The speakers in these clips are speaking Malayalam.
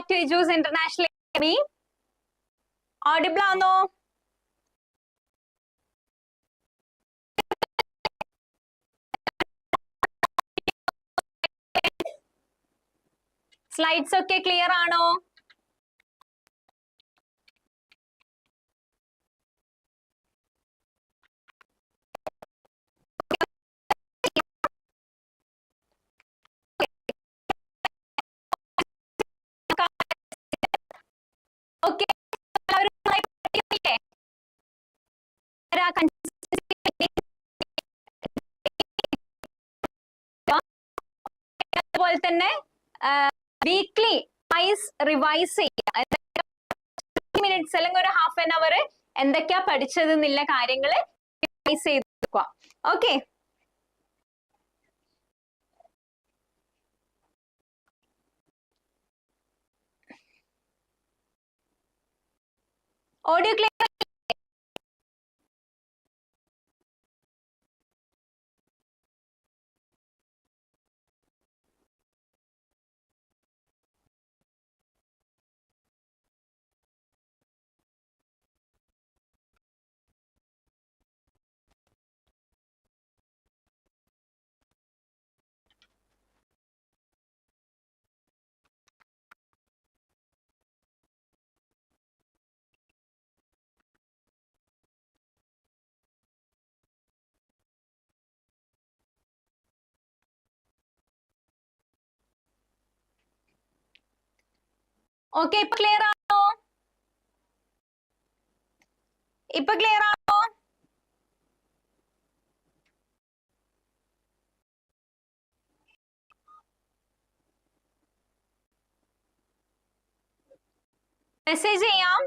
back to Ijus International Academy. Audible ano? Slides okay clear ano? Okay. അതുപോലെ തന്നെ വീക്ക്ലി റിവൈസ് ചെയ്യുക. മിനിറ്റ്സ് അല്ലെങ്കിൽ ഒരു ഹാഫ് ആൻ അവർ എന്തൊക്കെയാ പഠിച്ചത് എന്നുള്ള കാര്യങ്ങള് റിവൈസ് ചെയ്ത് നോക്കുക. Okay, audio clear? ഓക്കെ, ഇപ്പൊ ക്ലിയർ ആണോ? ഇപ്പൊ ക്ലിയർ ആണോ? മെസ്സേജ് ചെയ്യാം.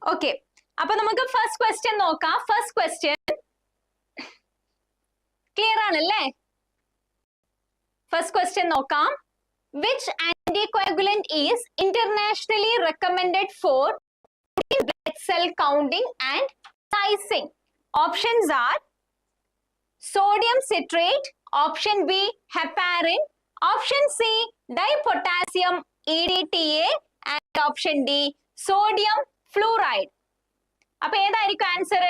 ഓക്കെ, അപ്പൊ നമുക്ക് ഫസ്റ്റ് ക്വസ്റ്റ്യൻ നോക്കാം. ഫസ്റ്റ് ക്വസ്റ്റ്യൻ ക്ലിയർ ആണല്ലേ? ഫസ്റ്റ് ക്വസ്റ്റ്യൻ നോക്കാം. Which anticoagulant is internationally recommended for blood cell counting and sizing? Options are sodium citrate, option B heparin, option C dipotassium EDTA, and option D sodium fluoride. അപ്പൊ ഏതായിരിക്കും answer?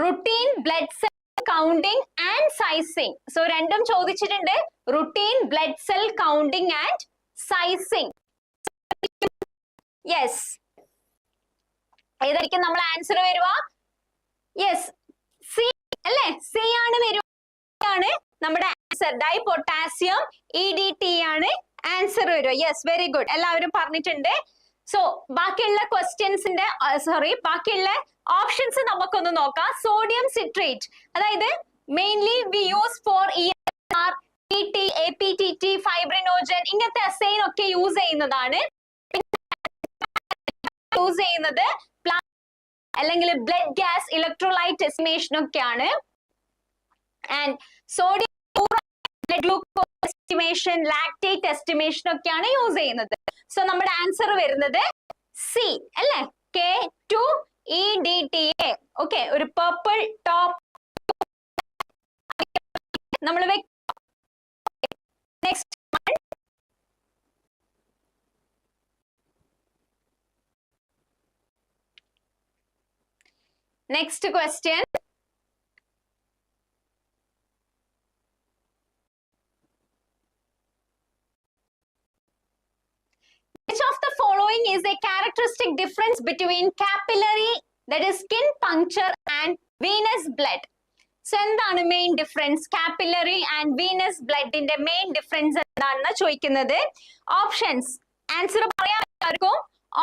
Routine blood cell counting and sizing. So രണ്ടും ചോദിച്ചിട്ടുണ്ട്, routine blood cell counting and sizing. Yes, ഏതായിരിക്കും നമ്മൾ ആൻസർ വരുക? യെസ്, സി അല്ലേ? സി ആണ് വരുവാണ് നമ്മുടെ ആൻസർ. ഡൈ പൊട്ടാസ്യം EDT ആണ് ആൻസർ വരിക. യെസ്, വെരി ഗുഡ്, എല്ലാവരും പറഞ്ഞിട്ടുണ്ട്. സോ ബാക്കിയുള്ള ക്വസ്റ്റ്യൻസിന്റെ ബാക്കിയുള്ള ഓപ്ഷൻസ് നമുക്കൊന്ന് നോക്കാം. സോഡിയം സിട്രേറ്റ്, അതായത് mainly we use for ESR, PT, APTT, fibrinogen, ഇങ്ങനത്തെ അസൈൻ ഒക്കെ യൂസ് ചെയ്യുന്നതാണ്. യൂസ് ചെയ്യുന്നത് അല്ലെങ്കിൽ ബ്ലഡ് ഗ്യാസ് ഇലക്ട്രോലൈറ്റ് എസ്റ്റിമേഷൻ ഒക്കെയാണ്. And sodium blood glucose estimation, lactate estimation ഒക്കെയാണ് യൂസ് ചെയ്യുന്നത്. സോ നമ്മുടെ ആൻസർ വരുന്നത് സി അല്ലേ? K2EDTA. ഓക്കെ, ഒരു പർപ്പിൾ ടോപ്പ് നമ്മൾ next next question. Which of the following is a characteristic difference between capillary, that is skin puncture, and venous blood? So എന്താണ് main difference? Capillary and venous ബ്ലഡിന്റെ മെയിൻ ഡിഫറൻസ് എന്താണെന്ന് ചോദിക്കുന്നത്. ഓപ്ഷൻസ് ആൻസർ പറയാൻ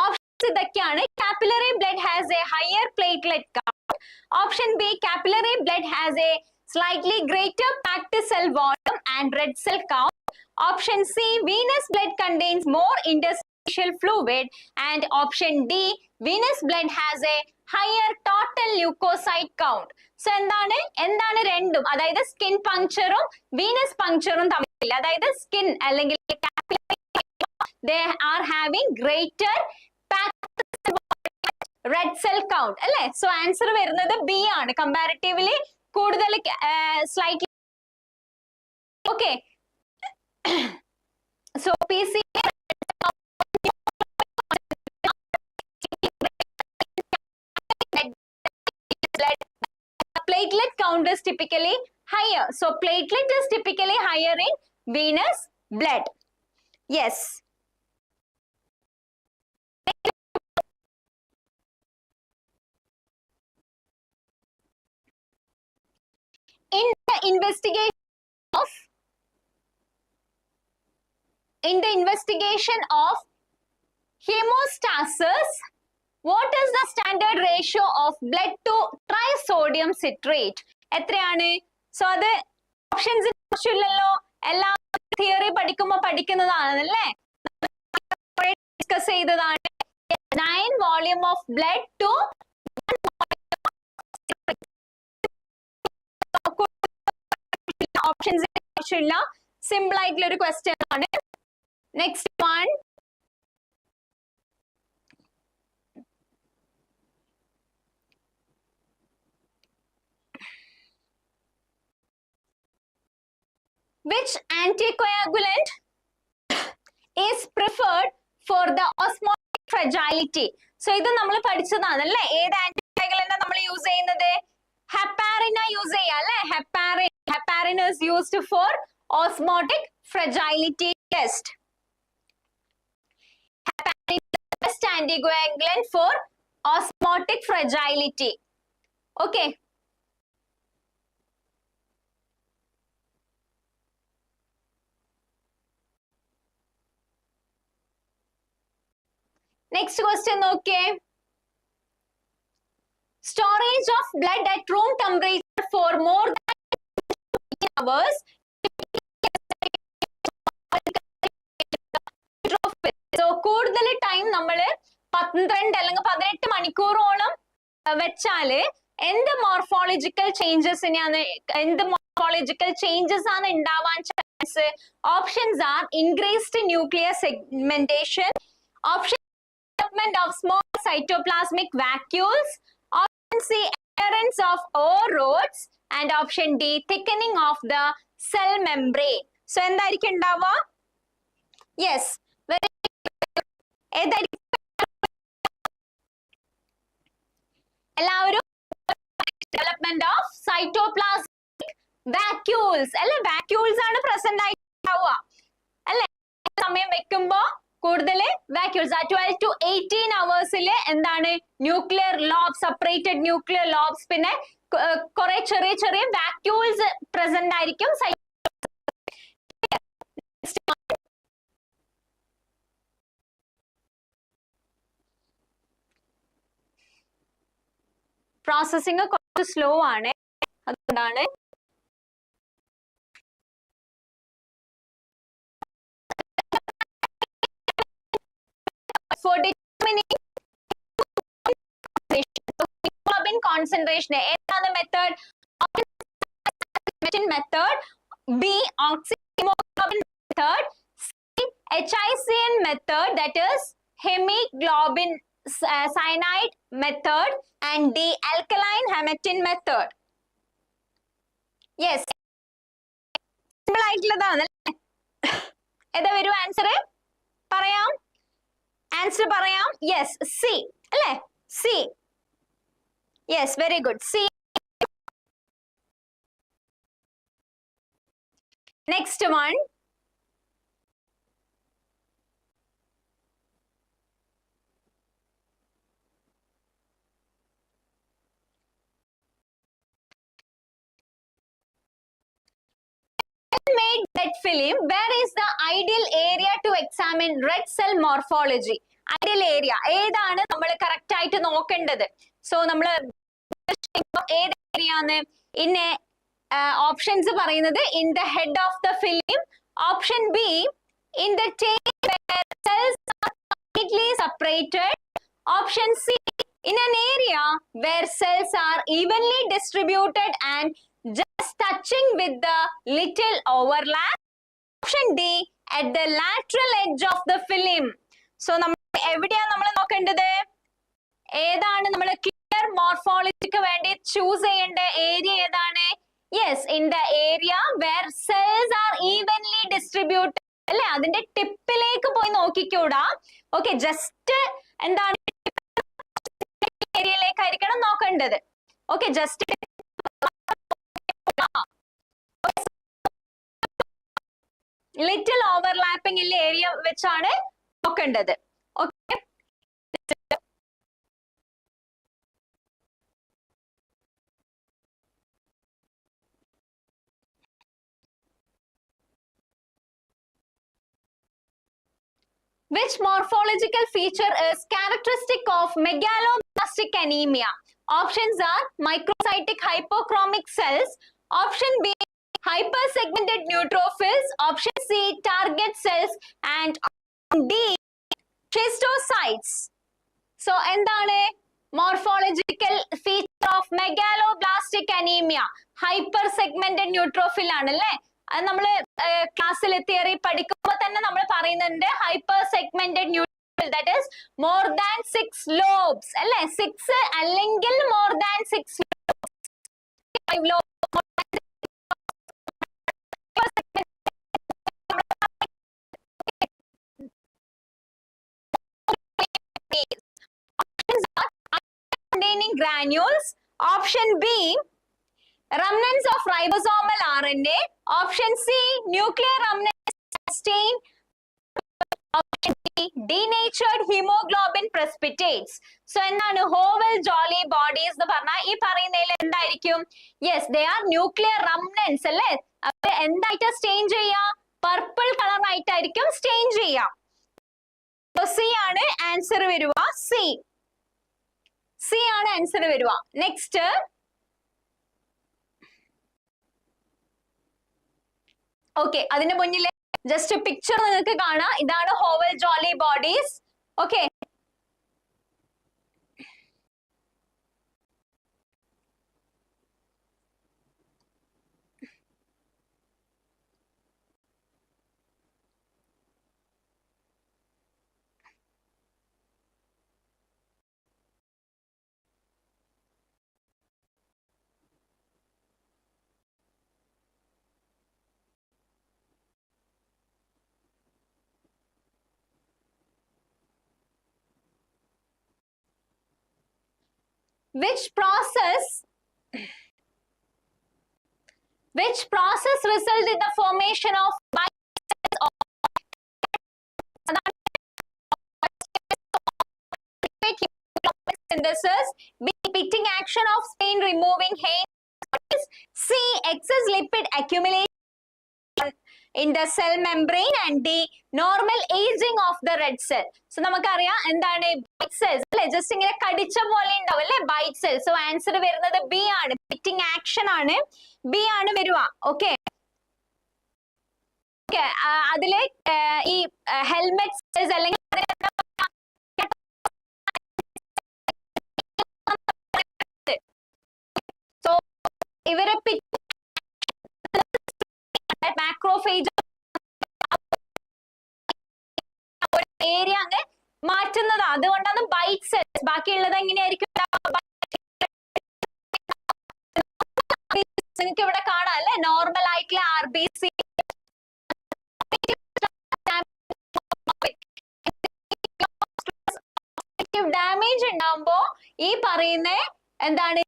ഓപ്ഷൻസ് ഇതൊക്കെയാണ്. Capillary blood has a higher platelet count. Option B capillary blood has a slightly greater packed cell volume and red cell count. Option C, venous blood contains more interstitial fluid. And option D, venous blood has a higher total leukocyte count. So എന്താണ് രണ്ടും? അതായത് സ്കിൻ പങ്ക്ചറും വീനസ് പങ്ക്ചറും തമ്മിൽ, അതായത് സ്കിൻ അല്ലെങ്കിൽ they are having greater packed red cell count അല്ലേ? So answer വരുന്നത് B ആണ്. Comparatively കൂടുതൽ slightly. Okay. So PCA platelet count is typically higher. So platelet is typically higher in venous blood. Yes. In the investigation of hemostasis, what is the standard ratio of blood to trisodium citrate? എത്രയാണ്? So അത് ഓപ്ഷൻസ് ആവശ്യമില്ലല്ലോ, എല്ലാ തിയറി പഠിക്കുമ്പോൾ പഠിക്കുന്നതാണല്ലേ, ഡിസ്കസ് ചെയ്തതാണ്. 9 volume of blood to options ആവശ്യമില്ല, സിമ്പിൾ ആയിട്ടുള്ള ഒരു ക്വസ്റ്റ്യൻ ആണ്. Next one, which anticoagulant is preferred for the osmotic fragility? So ഇത് നമ്മൾ പഠിച്ചതാണ് അല്ലേ, ഏത് ആന്റികോയാഗുലന്റ് നമ്മൾ യൂസ് ചെയ്യുന്നത്? ഹെപ്പാറിൻ യൂസ് ചെയ്യാം അല്ലേ, heparin is used for osmotic fragility test. Heparin is the best anticoagulant for osmotic fragility. Okay. Next question, okay. Storage of blood at room temperature for more than 15 hours. So കൂടുതൽ ടൈം നമ്മൾ 12 അല്ലെങ്കിൽ 18 മണിക്കൂറോളം വെച്ചാല് എന്ത് മോർഫോളജിക്കൽ ചേഞ്ചസ് ആണ് ഉണ്ടാവാൻ chance? Options are increased nuclear segmentation, option development of small cytoplasmic vacuoles, option C appearance of ore rods, and option D thickening of the cell membrane. So എന്തായിരിക്കും ഉണ്ടാവുക? Yes, very ഏതായിരിക്കും? എല്ലാവരും development of cytoplasmic vacuoles അല്ലെ, vacuoles ആണ് പ്രസന്റ് ആയിട്ടുണ്ടാവുക അല്ലെ, സമയം വെക്കുമ്പോ കൂടുതൽ വാക്യൂൾസ് 12 to 18 hours എന്താണ് nuclear lobes, separated nuclear lobes, പിന്നെ കുറെ ചെറിയ ചെറിയ വാക്യൂൾസ് പ്രസന്റ് ആയിരിക്കും. പ്രോസസിംഗ് കുറച്ച് സ്ലോ ആണ്, അതുകൊണ്ടാണ്. For determining hemoglobin concentration, ഏതാണ് method? Method, B oxyhemoglobin method, C HICN method, that is hemoglobin cyanide method, and D alkaline hemetin method. Yes, simple ആയിട്ടുള്ളതാണ് അല്ലേ? ഏതാ വരും ആൻസർ? പറയാം, ആൻസർ പറയാം. യെസ്, സി അല്ലേ, C. Yes, very good, C. Next one, made blood film, where is the ideal area to examine red cell morphology? Ideal area ഏതാണ് നമ്മൾ കറക്റ്റ് ആയിട്ട് നോക്കേണ്ടത്? സോ നമ്മൾ ഏത് ഏരിയ ആണ്? ഇന്നെ ഓപ്ഷൻസ് പറയുന്നത് in the head of the film, option be in the tail where cells are completely separated, option C in an area where cells are evenly distributed and just touching with the little overlap, option D at the lateral edge of the film. So നമ്മൾ എവിടെയാണ് നമ്മൾ നോക്കേണ്ടത്? ഏതാണ് നമ്മൾ ക്ലിയർ മോർഫോളജിക്ക് വേണ്ടി ചൂസ് ചെയ്യേണ്ട ഏരിയ ഏതാണ്? Yes, in the area where cells are evenly distributed അല്ലെ, അതിന്റെ ടിപ്പിലേക്ക് പോയി നോക്കിക്കൂടാ. ഓക്കെ, ജസ്റ്റ് എന്താണ് ഏരിയയിലേക്കായിരിക്കണം നോക്കേണ്ടത്. ഓക്കെ, ജസ്റ്റ് ലിറ്റിൽ ഓവർലാപ്പിംഗ് ഉള്ള ഏരിയ വെച്ചാണ് നോക്കേണ്ടത്. Okay, which morphological feature is characteristic of megaloblastic anemia? Options are microcytic hypochromic cells, option B hypersegmented neutrophils, option C target cells, and D schistocytes. So endane morphological feature of megaloblastic anemia? Hypersegmented neutrophil ആണല്ലേ. അത് നമ്മള് ക്ലാസ്സിൽ തിയറി പഠിക്കുമ്പോൾ തന്നെ നമ്മൾ പറയുന്നുണ്ട് hyper segmented neutrophil, that is more than 6 lobes അല്ലെ, 6 അല്ലെങ്കിൽ more than 6 lobes. Containing granules. Option B remnants of ribosomal RNA, option C nuclear remnants sustain, option D denatured hemoglobin precipitates. So എന്താണ് Howell Jolly bodies എന്ന് പറഞ്ഞാൽ ഈ പറയുന്നതിൽ എന്തായിരിക്കും? Yes, they are nuclear remnants അല്ലേ. അപ്പൊ എന്തായിട്ട് സ്റ്റെയിൻ ചെയ്യാ? പർപ്പിൾ കളർ ആയിട്ടായിരിക്കും സ്റ്റെയിൻ ചെയ്യാ. സി ആണ് ആൻസർ വരുക. സി ആണ് ആൻസർ വരുക. നെക്സ്റ്റ്, ഓക്കെ, അതിന്റെ മുന്നിൽ ജസ്റ്റ് പിക്ചർ നിങ്ങൾക്ക് കാണാം. ഇതാണ് hovel Jolly bodies. Okay, which process results in the formation of synthesis? B pitting action of stain removing Haines. C excess lipid accumulation in the cell membrane, and D normal aging of the red cell. So നമുക്കറിയാം എന്താണ് ബൈറ്റ് സെൽസ് അല്ലെ, ജസ്റ്റ് ഇങ്ങനെ കടിച്ച പോലെ ഉണ്ടാവും അല്ലെ ബൈറ്റ് സെൽ. സോ ആൻസർ വരുന്നത് ബി ആണ്, പിറ്റിംഗ് ആക്ഷൻ ആണ്, ബി ആണ് വരുക. ഓക്കെ, അതില് ഈ ഹെൽമെറ്റ് സെൽസ് അല്ലെങ്കിൽ സോ ഇവരെ മാക്രോഫേജ് ഏരിയ അങ്ങ് മാറ്റുന്നത്, അതുകൊണ്ടാണ് ബൈറ്റ് സെൽസ്. ബാക്കിയുള്ളത് എങ്ങനെയായിരിക്കും? നിങ്ങൾക്ക് ഇവിടെ കാണാം അല്ലെ, നോർമൽ ആയിട്ടുള്ള RBC. ഡാമേജ് ഉണ്ടാവുമ്പോ ഈ പറയുന്ന എന്താണ്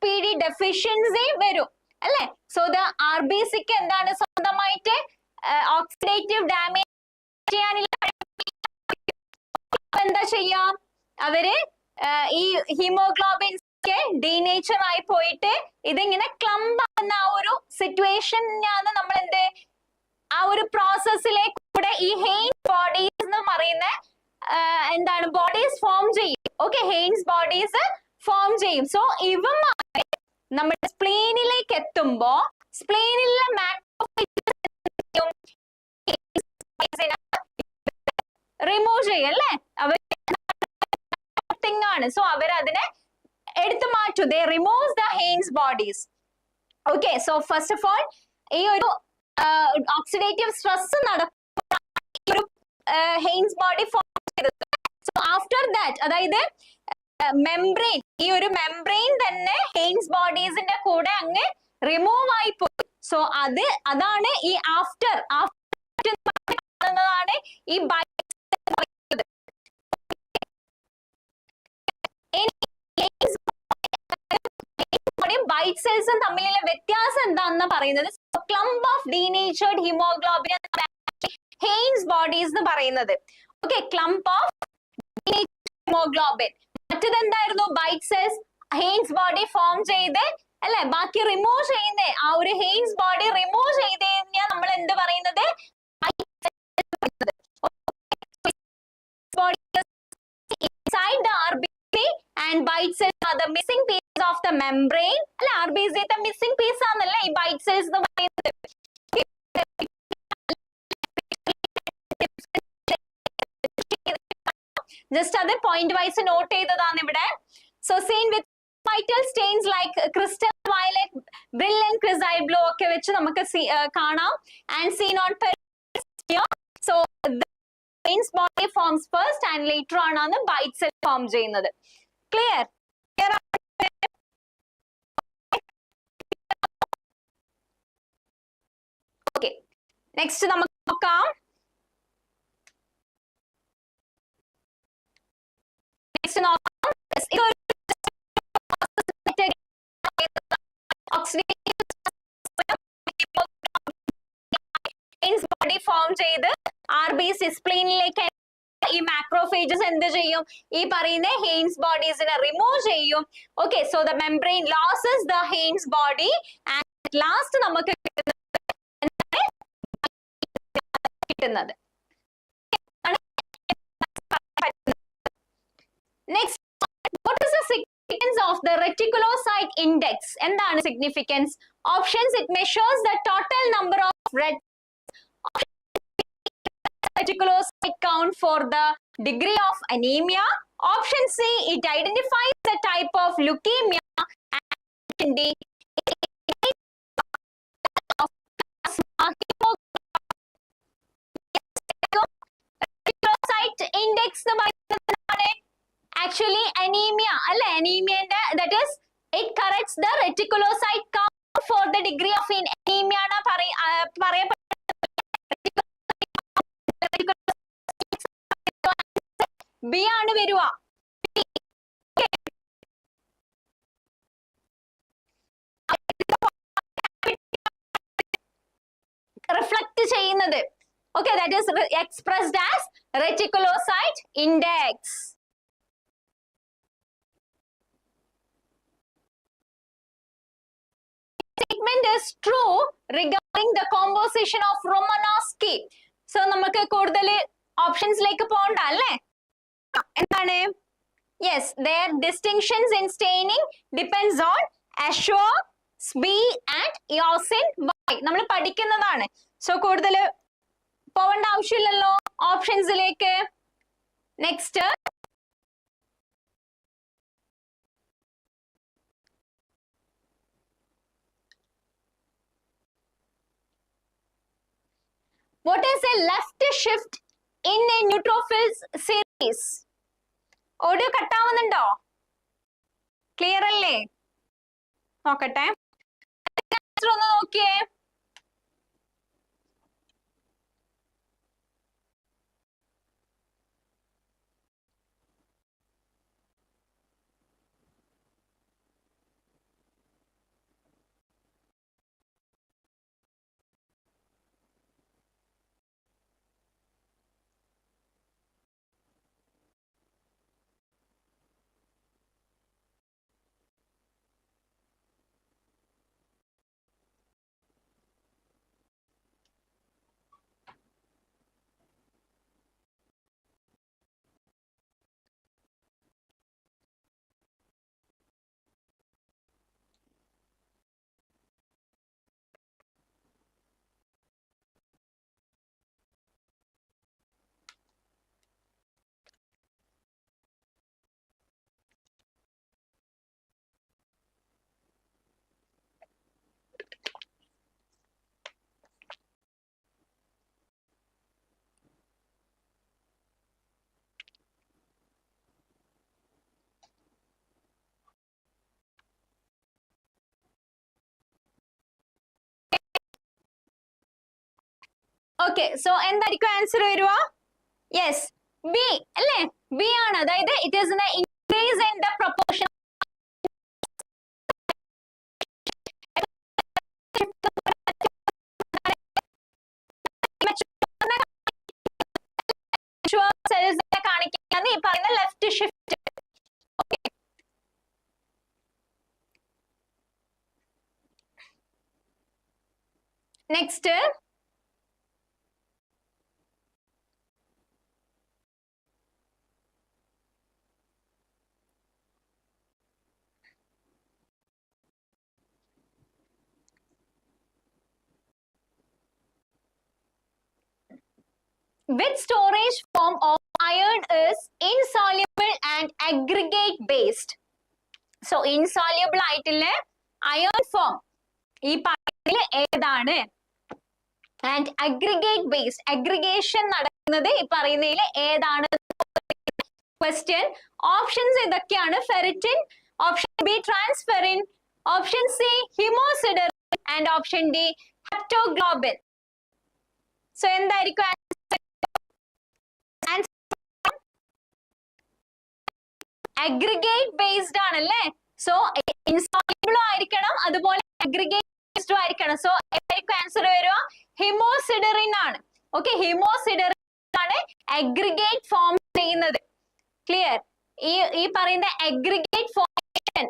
PD ഡെഫിഷ്യൻസി വരും അല്ലെ. സോ ദ RBCക്ക് എന്താണ് സ്വന്തമായിട്ട് ഓക്സിഡേറ്റീവ് ഡാമേജ് ചെയ്യാനുള്ള എന്താ ചെയ്യാം? അവര് ഈ ഹീമോഗ്ലോബിൻ ഡീനേച്ചർ ആയി പോയിട്ട് ഇതിങ്ങനെ ക്ലംബ് ആവുന്ന ആ ഒരു സിറ്റുവേഷനാണ് നമ്മൾ എന്ത് ആ ഒരു പ്രോസസ്സിലേക്ക് കൂടെ ഈ ഹെയിൻസ് ബോഡീസ് എന്ന് പറയുന്ന എന്താണ് ബോഡീസ് ഫോം ചെയ്യും. ഓക്കെ, ഹെയിൻസ് ബോഡീസ് ഫോം ചെയ്യും. സോ ഇവന്മാരെ നമ്മുടെ സ്പ്ലീനിലേക്ക് എത്തുമ്പോ സ്പ്ലീനിലെ റിമൂവ് ചെയ്യും അല്ലേ, അവർ ആണ്. സോ അവരതിനെ എടുത്തു മാറ്റും. They remove the Haines bodies. Okay, so first of all ഈ ഒരു ഓക്സിഡേറ്റീവ് സ്ട്രെസ് നടക്കുന്ന ഹെയിൻസ് ബോഡി ഫോം ചെയ്തത്. സോ ആഫ്റ്റർ ദാറ്റ്, അതായത് മെംബ്രെയിൻ, ഈ ഒരു മെംബ്രെയിൻ തന്നെ ഹെയിൻസ് ബോഡീസിന്റെ കൂടെ അങ്ങ് റിമൂവ് ആയി പോയി. സോ അതാണ് ഈ ആഫ്റ്റർ ഈ ബൈറ്റ് സെൽസും തമ്മിലുള്ള വ്യത്യാസം എന്താണെന്ന് പറയുന്നത് clump of denatured haemoglobin Heinz bodies എന്ന് പറയുന്നത്. Okay, clump of haemoglobin. മറ്റത് എന്തായിരുന്നു? Bite cells Heinz body form ചെയ്ത് അല്ലെ ബാക്കി റിമൂവ് ചെയ്യുന്നേ, ആ ഒരു ഹെയിൻസ് ബോഡി റിമൂവ് ചെയ്ത് കഴിഞ്ഞാൽ നമ്മൾ എന്ത് പറയുന്നത്? inside the RBC and bite cells are the missing pieces of the membrane. അല്ല, RBC ത്തെ missing piece ആണല്ലേ ഈ bite cells എന്ന് പറയുന്നത്. ജസ്റ്റ് അത് പോയിന്റ് വൈസ് നോട്ട് ചെയ്തതാണ് ഇവിടെ. So seen with vital stains like crystal violet, brilliant chrysoid blue ഒക്കെ വെച്ച് നമുക്ക് കാണാം. And seen on here. So Heinz body forms first and later on bite cell form ചെയ്യുന്നത്. Clear? Okay. Next നമുക്ക് നോക്കാം. Next നോക്കാം. Heinz body form ചെയ്ത് RBC സ്പ്ലീനിലേക്ക് ഈ മാക്രോഫേജസ് എന്ത് ചെയ്യും? ഈ പറയുന്ന ഹെയിൻസ് ബോഡീസിനെ റിമൂവ് ചെയ്യും. Okay, so the membrane losses the Heinz body and last നമുക്ക് കിട്ടുന്നത്. Next, what is the significance of the reticulocyte index? എന്താണ് significance? Options, it measures the total number of red reticulocyte count for the degree of anemia. Option C, it identifies the type of leukemia. And D, reticulocyte index actually anemia അല്ലെ? anemia that is it corrects the reticulocyte count for the degree of anemia ആണ് പറയപ്പെടുന്നത്. ബി ആണ് വരുക. റിഫ്ലക്ട് ചെയ്യുന്നത്. Okay, that is expressed as reticulocyte index. Statement is true regarding the composition of Romanowski. So നമുക്ക് കൂടുതൽ ഓപ്ഷൻസിലേക്ക് പോകണ്ട അല്ലേ? എന്താണ്? Yes, their distinctions in staining depends on Ashore, Sbee and Eosin Y. നമ്മൾ പഠിക്കുന്നതാണ്. സോ കൂടുതൽ പോവേണ്ട ആവശ്യമില്ലല്ലോ ഓപ്ഷൻസിലേക്ക്. Next, what is a left shift in a neutrophils series? Audio കട്ടാവുന്നുണ്ടോ? ക്ലിയർ അല്ലേ? നോക്കട്ടെ, ഒന്ന് നോക്കിയേ. Okay, so എന്തായിരിക്കും ആൻസർ വരുക? Yes, B അല്ലേ? B ആണ്. അതായത് it is an increase in the proportion cells കാണിക്കുകയാണ് ഈ പറയുന്ന left shift. Next which storage form of iron is insoluble and aggregate based? So insoluble ആയിട്ടുള്ള iron form ഈ പറയുന്നതിൽ ഏതാണ്? And aggregate based, aggregation നടക്കുന്നത് ഈ പറയുന്നതിൽ ഏതാണ്? Question. Options ഇതൊക്കെയാണ്. Ferritin, option B transferrin, option C hemosiderin and option D haptoglobin. So എന്തായിരിക്കും aggregate based ആണല്ലേ? So insoluble ആയിരിക്കണം, അതുപോലെ aggregate based ആയിരിക്കണം. So എന്തായിരിക്കും ആൻസർ വരിക? hemosiderin ആണ്. Okay, hemosiderin ആണ് aggregate form ചെയ്യുന്നത്. Clear? ഈ പറയുന്ന aggregate formation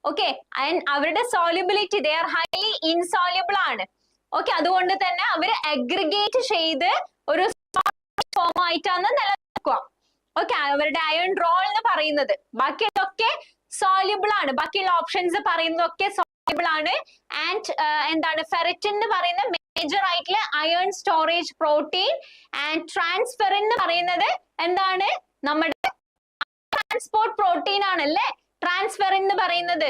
okay, and അവരുടെ solubility they are highly insoluble ആണ്. Okay, അതുകൊണ്ട് തന്നെ അവർ aggregate ചെയ്ത് ഒരു ഫോം ആയിട്ടാണ് നിലനിൽക്കുക. Okay, അവരുടെ അയൺ റോൾ എന്ന് പറയുന്നത്. ബാക്കിയുള്ളതൊക്കെ soluble ആണ്. ബാക്കിയുള്ള ഓപ്ഷൻസ് പറയുന്നതൊക്കെ soluble ആണ്. ആൻഡ് എന്താണ് ഫെറിറ്റിൻ എന്ന് പറയുന്ന മേജർ ആയിട്ടുള്ള iron storage protein, and transferrin എന്ന് പറയുന്നത് എന്താണ്? നമ്മുടെ ട്രാൻസ്പോർട്ട് പ്രോട്ടീൻ ആണല്ലേ ട്രാൻസ്ഫെറിൻ എന്ന് പറയുന്നത്.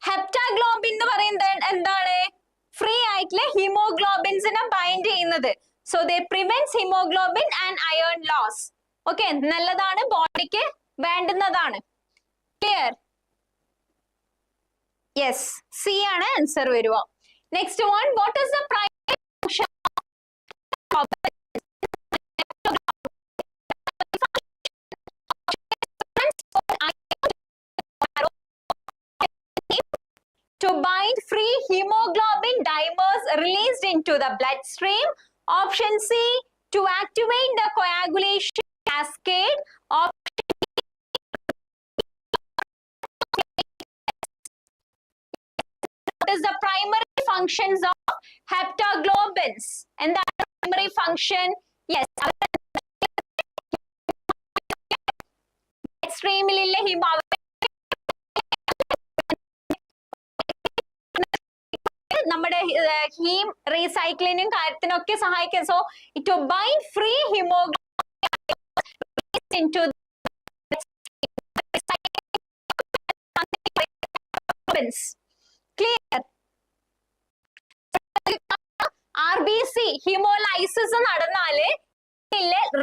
ഹെപ്റ്റാഗ്ലോബിൻ എന്ന് പറയുന്നത് എന്താണ്? ഫ്രീ ആയിട്ടുള്ള ഹീമോഗ്ലോബിൻസിനെ ബൈൻഡ് ചെയ്യുന്നത്. So they prevents haemoglobin and iron loss. Okay, നല്ലതാണ്, ബോഡിക്ക് വേണ്ടുന്നതാണ്. ക്ലിയർ? യെസ്, സി ആണ് ആൻസർ വരിക. Next one, what is the primary function to bind free hemoglobin dimers released into the bloodstream? Option C, to activate the coagulation cascade. Option D, what is the primary functions of heptoglobins? And the primary function, yes, bloodstream നമ്മുടെ ഹീം റീസൈക്ലിനും കാര്യത്തിനൊക്കെ സഹായിക്കും. So to bind free haemoglobin into clear? RBC haemolysis നടന്നാല്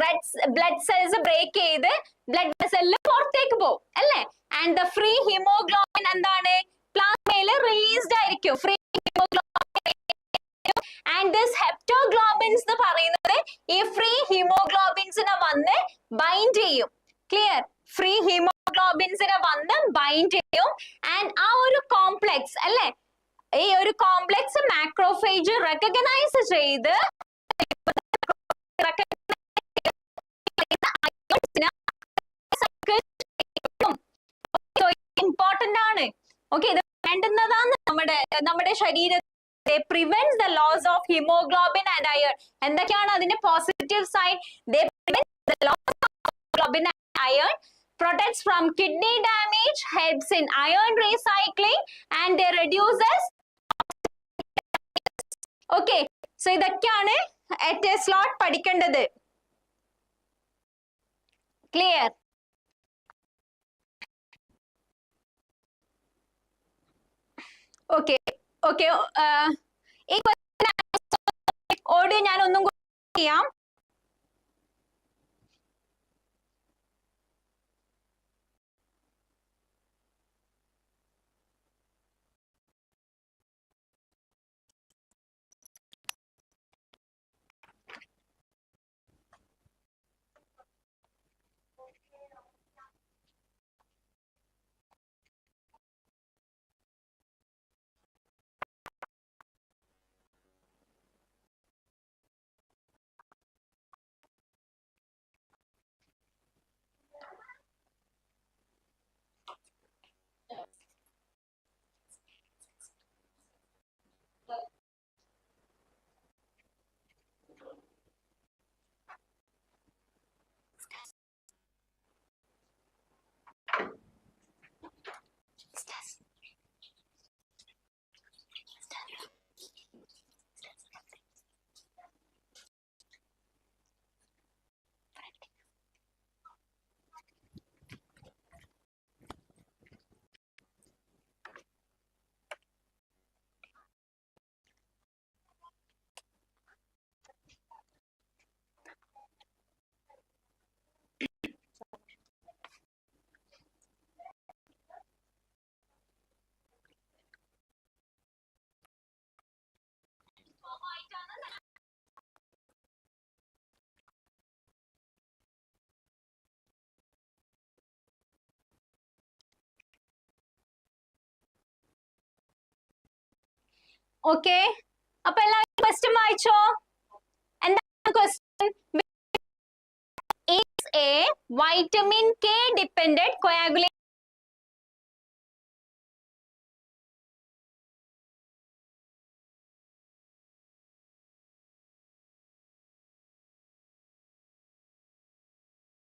റെഡ് ബ്ലഡ് സെൽസ് ബ്രേക്ക് ചെയ്ത് ബ്ലഡ് സെല്ല് പുറത്തേക്ക് പോകും അല്ലേ? ആൻഡ് ദ ഫ്രീ ഹീമോഗ്ലോബിൻ എന്താണ്? പ്ലാസ്മയില് റിലീസ്ഡ് ആയിരിക്കും. ഫ്രീ and this heptoglobins എന്ന് പറയുന്നത് ഈ ഫ്രീ ഹീമോഗ്ലോബിൻസിനെ വന്ന് ബൈൻഡ് ചെയ്യും. ക്ലിയർ? ഫ്രീ ഹീമോഗ്ലോബിൻസിനെ വന്ന് ബൈൻഡ് ചെയ്യും. ആൻഡ് ആ ഒരു കോംപ്ലെക്സ് അല്ലെ, ഈ ഒരു കോംപ്ലെക്സ് മാക്രോഫേജ് റെക്കഗ്നൈസ് ചെയ്ത് ഇമ്പോർട്ടന്റ് ആണ്. ഓക്കെ, ഇത് വേണ്ടുന്നതാണ് നമ്മുടെ ശരീരത്തിൽ. They prevent the loss of hemoglobin and iron. എന്തൊക്കെയാണ് അതിന്റെ positive side? They prevent the loss of hemoglobin and iron, protects from kidney damage, helps in iron recycling, and they reduces. Okay, so ഇതൊക്കെയാണ് at a slot പഠിക്കേണ്ടത്. Clear? Okay. ഓക്കെ, ഈ ഓഡിയോ ഞാൻ ഒന്നും കൂടി ചെയ്യാം. ഓക്കെ, അപ്പൊ എല്ലാവരും ക്വസ്റ്റ്യൻ വായിച്ചോ. എന്താണ് question? is a vitamin K dependent coagulation